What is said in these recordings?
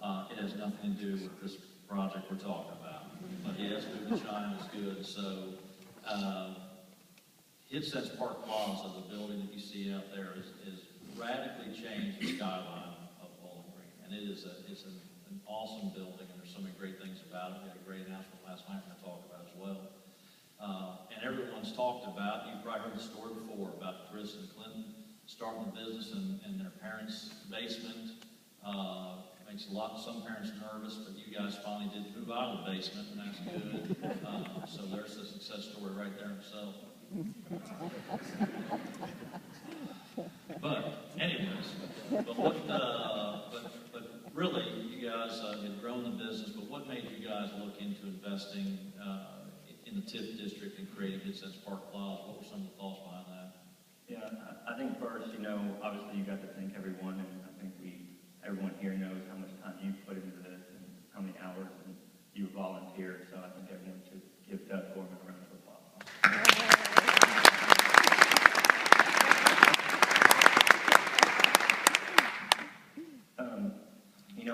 It has nothing to do with this project we're talking about. But yes, Food and Shine is good. So, HitSense Park Plaza, the building that you see out there, is radically changed the skyline of Bowling Green. And it's an awesome building, and there's so many great things about it. We had a great announcement last night we're going to talk about as well. And everyone's talked about, you've probably heard the story before, about Chris and Clinton starting the business in their parents' basement. Makes some parents nervous, but you guys finally did move out of the basement, and that's good. So there's a success story right there himself. But anyways, but really, you guys had grown the business. But what made you guys look into investing in the TIF district and creating HitSense Park Plaza? What were some of the thoughts behind that? Yeah, I think first, obviously you got to thank everyone, and I think everyone here knows how much time you put into this and how many hours and you volunteered. So I think everyone should give Doug Gorman a round of applause.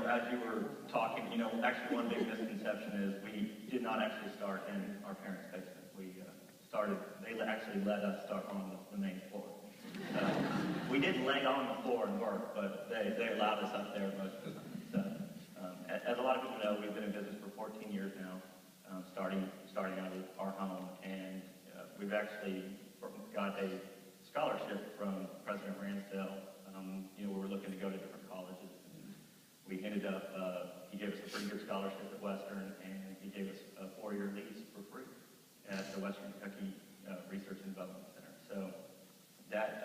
As you were talking, actually one big misconception is we did not actually start in our parents' basement. They actually let us start on the main floor. We didn't lay on the floor and work, but they allowed us up there most of the time. So, as a lot of people know, we've been in business for 14 years now, starting out of our home, and we've actually got a scholarship from President Ransdell. We were looking to go to different colleges. We ended up, he gave us a pretty good scholarship at Western, and he gave us a 4-year lease for free at the Western Kentucky Research and Development Center. So that,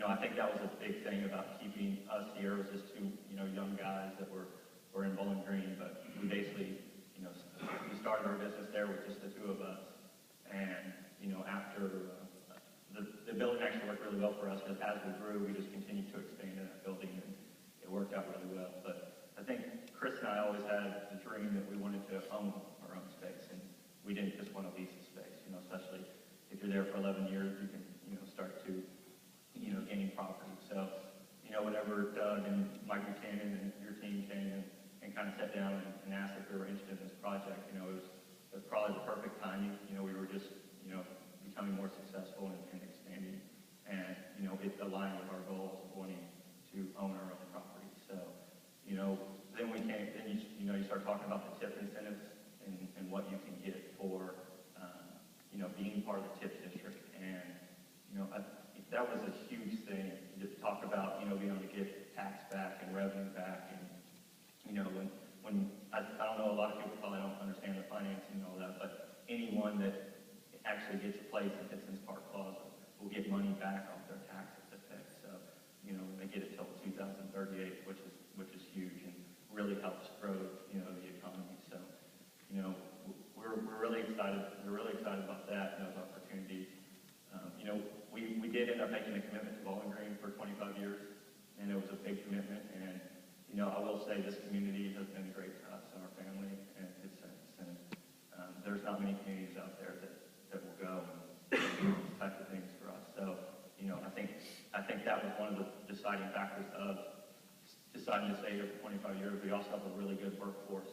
I think that was a big thing about keeping us here. It was just two, young guys that were in Bowling Green, but we basically, we started our business there with just the two of us. And, after the building actually worked really well for us, because as we grew, we just continued to expand in that building, and it worked out really well. But I think Chris and I always had the dream that we wanted to own our own space, and we didn't just want to lease the space, especially if you're there for 11 years, you can, start to, gain property. So, whenever Doug and Mike Buchanan and your team came and kind of sat down and asked if we were interested in this project, it was probably the perfect timing. We were just, becoming more successful and expanding, and, it aligned with our goals of wanting to own our own property. So, then you start talking about the TIF incentives and what you can get for, being part of the TIF district. And, that was a huge thing to talk about, being able to get tax back and revenue back. And, when I don't know, a lot of people probably don't understand the financing and all that, but anyone that actually gets a place in HitSense Park Plaza will get money back off their taxes they pay. So, they get it till 2038, which is huge and really helps grow, the economy. So, we're really excited. We're really excited about that, those opportunities. We did end up making a commitment to Bowling Green for 25 years, and it was a big commitment. And, I will say this community has been great to us and our family and HitSense. And there's not many communities out there that will go and do these types of things for us. So, I think that was one of the deciding factors of deciding to stay here for 25 years. We also have a really good workforce.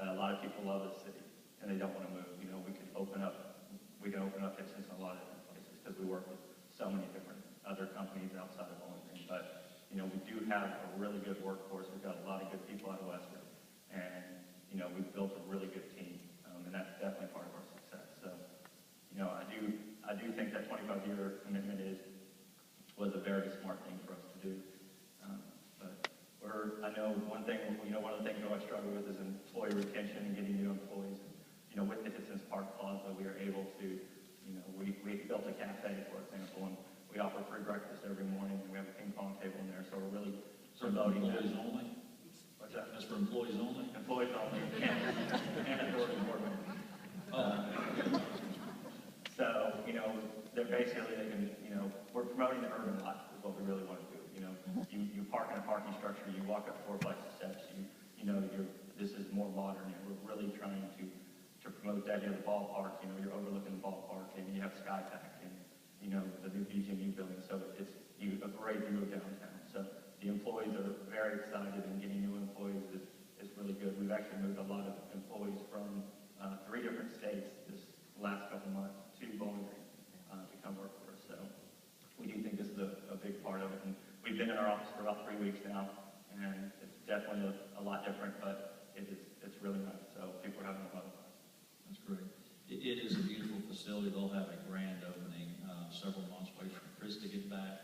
A lot of people love this city, and they don't want to move. We can open up HitSense in a lot of different places because we work with so many different other companies outside of Bowling Green. But, we do have a really good workforce. We've got a lot of good people out of Western, and, we've built a really good team, and that's definitely part of our success. So, I do think that 25-year commitment was a very smart thing for us to do. But I know one of the things I struggle with is employee retention and getting new employees. With the HitSense Park Plaza, we are able to, we built a cafe, for example, and we offer free breakfast every morning, and we have a ping pong table in there, so we're really promoting employees only? What's that? That's for employees only? Employees only, and authority board members. So, they're basically, they can, we're promoting the urban life is what we really want to do. You park in a parking structure, you walk up 4 flights of steps, this is more modern, and we're really trying to promote that. You have the ballpark, you're overlooking the ballpark, and you have SkyPack, and, the new BGMU building, so it's a great view of downtown. So the employees are very excited, and getting new employees really good. We've actually moved a lot of employees from 3 different states this last couple months to Bowling Green to come work for us. So we do think this is a big part of it. And we've been in our office for about 3 weeks now, and it's definitely a lot different, but it's really nice. So people are having a lot of fun. That's great. It is a beautiful facility. They'll have a grand opening several months away from Chris to get back.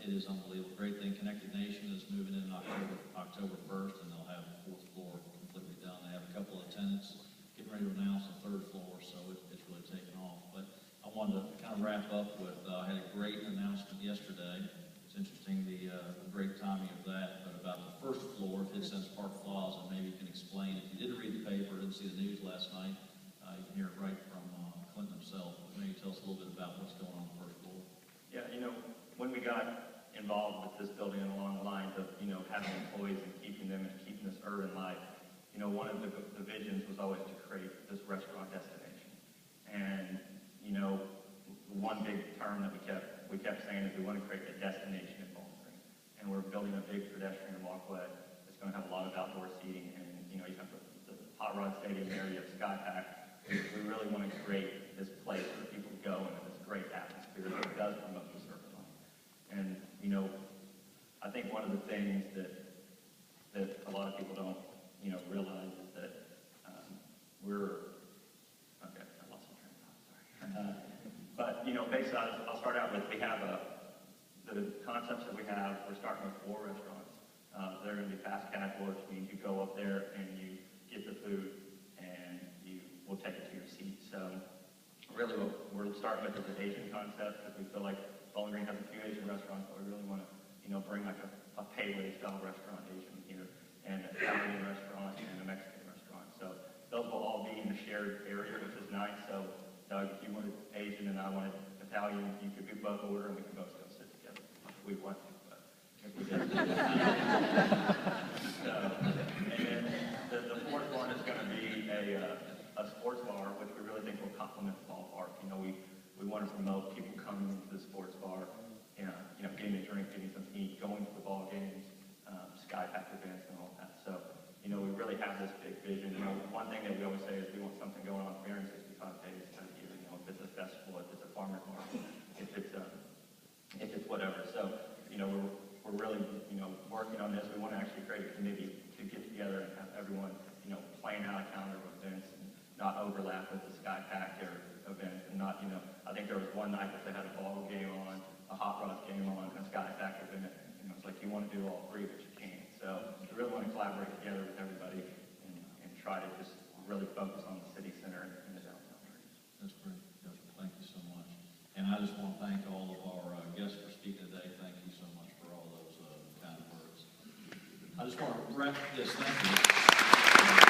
It is unbelievable. Great thing. Connected Nation is moving in October 1st, and they'll have the 4th floor completely done. They have a couple of tenants getting ready to announce the 3rd floor, so it's really taken off. But I wanted to kind of wrap up with, I had a great announcement yesterday. It's interesting, the great timing of that, but about the 1st floor of Hidson's Park Plaza. Maybe you can explain, if you didn't read the paper, didn't see the news last night, you can hear it right from Clinton himself. But maybe tell us a little bit about what's going on the 1st floor. Yeah, when we got involved with this building and along the lines of, having employees and keeping them and keeping this urban life, one of the visions was always to create this restaurant destination. And, one big term that we kept saying is we want to create a destination in Bowling Green. And we're building a big pedestrian walkway. It's going to have a lot of outdoor seating, and, you have the Hot Rod Stadium there, you have Sky Pack. We really want to create this place where people go and this great atmosphere that does promote this urban life. And, I think one of the things that a lot of people don't, realize is that okay, I lost my train of thought, sorry. But, basically, I'll start out with, we have the concepts that we have. We're starting with 4 restaurants. They're going to be fast casual, which means you go up there and you get the food and you will take it to your seat. So really what we're starting with is an Asian concept, because we feel like Bowling Green has a few Asian restaurants, but we really want to, bring like a Pele style restaurant, Asian here, and an Italian restaurant and a Mexican restaurant. So those will all be in a shared area, which is nice. So Doug, if you wanted Asian and I wanted Italian, you could both order and we could both go sit together. We want to, but if we did. So, and then the 4th one is going to be a sports bar, which we really think will complement the ballpark. We want to promote people coming into the sports bar, getting a drink, getting something to eat, going to the ball games, Sky Pack events and all that. So, we really have this big vision. One thing that we always say is we want something going on 365 days out of the year. If it's a festival, if it's a farmer's market, if it's whatever. So, we're really, working on this. We want to actually create a committee to get together and have everyone, plan out a calendar of events and not overlap with the Sky Pack or events, and not, I think there was one night that they had a ball game on, a Hot Rods game on, and a Sky Pack event. It's like you want to do all 3, but you can't. So we really want to collaborate together with everybody and try to just really focus on the city center and the downtown areas. That's great. Thank you so much. And I just want to thank all of our guests for speaking today. Thank you so much for all those kind words. I just want to wrap this. Thank you.